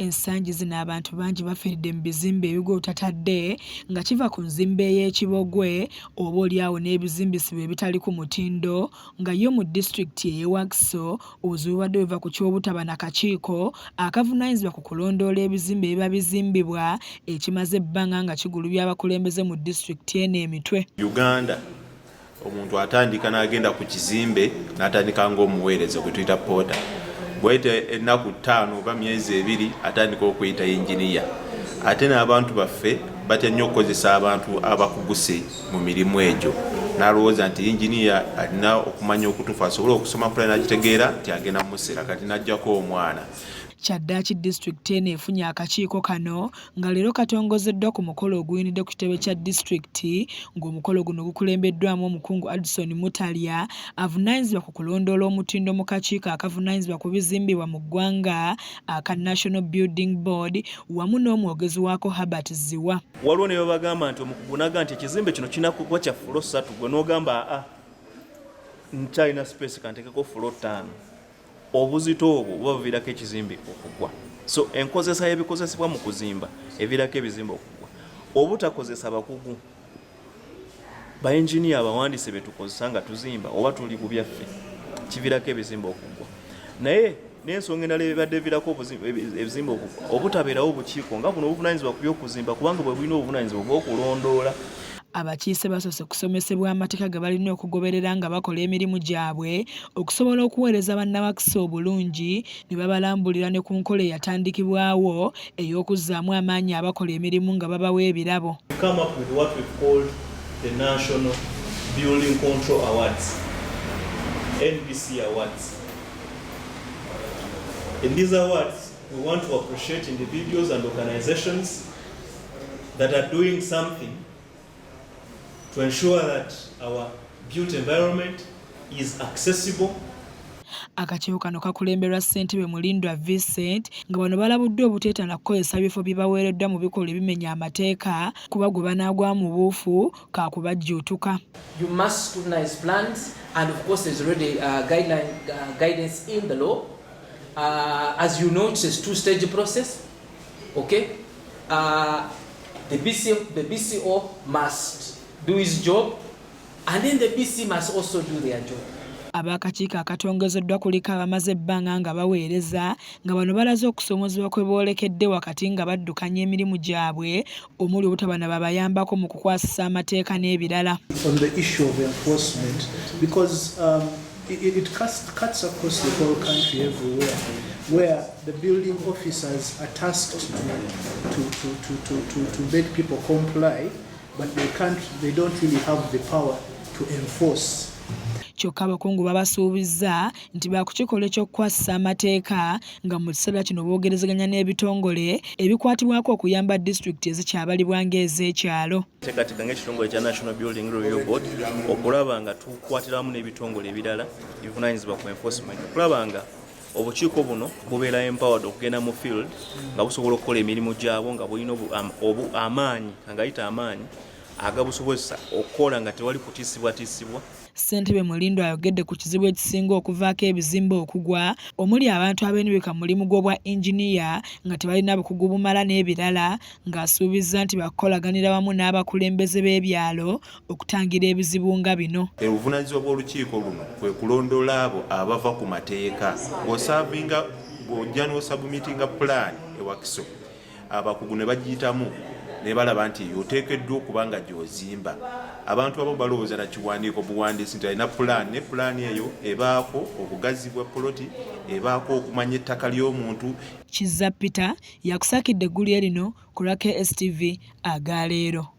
Ensangi zino abantu bangi bafiiridde mu bizimbe ebigwa otatadde nga kiva ku nzimbe y'Ekibogwe oba oliawo n'ebizimbisibwa ebitali ku mutindo nga yo mu disitulikiti ey'e Wakiso obuzibu bubadde buva ku ky'obutaba na kakiiko akavunaanyizibwa ku kulondoola ebizimbe ebiba bizimbibwa ekimaze ebbanga nga kigulubya abakulembeze mu disitulikiti eno emitwe. Uganda omuntu atandika n'agenda ku kizimbe n'atandika ng'omuweereza gwe tuyita poota. Bwete ennaku 5 oba myezi 2 atandika okuyita yinginiya. Ate n'abantu baffe batya nnyo okukozesa abantu abakuguse mu mirimu egyo. N'alowooza nti yinginiya alina okumanya okutuufu asobole okusoma pulani agitegeera nti agenda mu musera kati n'aggyako omwana. Kyaddaaki disitulikiti eno efunye akakiiko kano nga leero katongozeddwa ku mukolo oguyimiridde ku kitebe kya disitulikiti ng'omukolo guno gukulembeddwamu omukungu Addison Mutalya avunaanyizibwa ku kulondoola omutindo mu kakiiko akavunaanyizibwa ku bizimbibwa mu ggwanga aka National Building Board wamu n'omwogezi waako Herbert Ziwa. Waliwo ne bagamba nti omukugu n'agamba nti ekizimbe kino kirina kuba kya fulo 3 gwe n'ogamba nkyalina space kantekeko fulo 5. Obuzito obwo buba buviirako ekizimbe okugwa. So enkozesa y'ebikozesebwa mu kuzimba eviirako ebizimbe okugwa. Obutakozesa bakugu baengineer abawandiise be tukozesa nga tuzimba oba tuli ku byaffe kiviirako ebizimbe okugwa. Naye n'ensonga endala ebibadde eviirako ebizimbe okugwa obutabeerawo obukiiko nga buno obuvunaanyizibwa ku by'okuzimba kubanga bwe bulina obuvunaanyizibwa bw'okulondoola. Abakiise basoose kusomesebwa amateeka ge balina okugoberera nga bakola emirimu gyabwe okusobola okuweereza bannawakiso obulungi ne babalambulira ne ku nkola eyatandikibwawo ey'okuzzaamu amaanyi abakola emirimu nga babawa ebirabo. Come up with what we called the National Building Control Awards, NBC Awards. In these awards, we want to appreciate individuals and organizations that are doing something to ensure that our built environment is accessible. Akakiiko kano kakulemberwa ssentebe Mulindwa Vincent nga bano balabuddwa obuteetana kukozesa bifo bye baweereddwa mu bikolwa ebimenya amateeka kuba gwe banaagwa mu buufu kaakubajjuutuka. You must scrutinize plans and of course there's already guidance in the law. As you know, it's a 2-stage process. Okay? The BCO must do his job, and then the BC must also do their job. Abakakiiko akatongozeddwa kuliko abamaze ebbanga nga baweereza nga bano balaze okusomozebwa kwe boolekedde wakati nga baddukanya emirimu gyabwe omuli obutaba na babayambako mu kukwasisa amateeka n'ebirala. On the issue of enforcement, because it cuts across the whole country everywhere, where the building officers are tasked to make people comply, but they don't really have the power to enforce. Kyokka abakungu babasuubizza nti baakukikola ekyokukwasisa amateeka nga mu kiseera kino boogerezeganya n'ebitongole ebikwatibwako okuyamba disitulikiti ezikyabalibwa ng'ez'ekyalo. Teekateeka ng'ekitongole kya National Building Review Board okulaba nga tukwatiramu n'ebitongole ebirala ebivunaanyizibwa ku enforcement okulaba nga obukiiko buno bubeera empowered okugenda mu field nga busobola okukola emirimu gyabwo nga bulina amaanyi angayita amaanyi agabusobozesa okukola nga tewali kutiisibwatiisibwa. Ssentebe Mulindwa ayogedde ku kizibu ekisinga okuvaako ebizimbe okugwa omuli abantu abeenibika mulimu gw'obwa inginiya nga tebalina bukugu bumala n'ebirala ng'asuubizza nti bakolaganira wamu n'abakulembeze b'ebyalo okutangira ebizibu nga bino. Obuvunaanyizibwa bw'olukiiko luno kwe kulondoola abo abava ku mateeka bw'ojja n'osabumitinga pulaani e Wakiso abakugu ne bagiyitamu ne balaba nti oteekeddwa okuba nga gy'ozimba. Abantu abo balowooza na kiwandiiko buwandiisi nti alina pulaani ne pulaani eyo ebaako obugazi bwa poloti ebaako okumanya ettaka ly'omuntu. Kizza Peter yakusakidde eggulu lino ku lwa KSTV aga leero.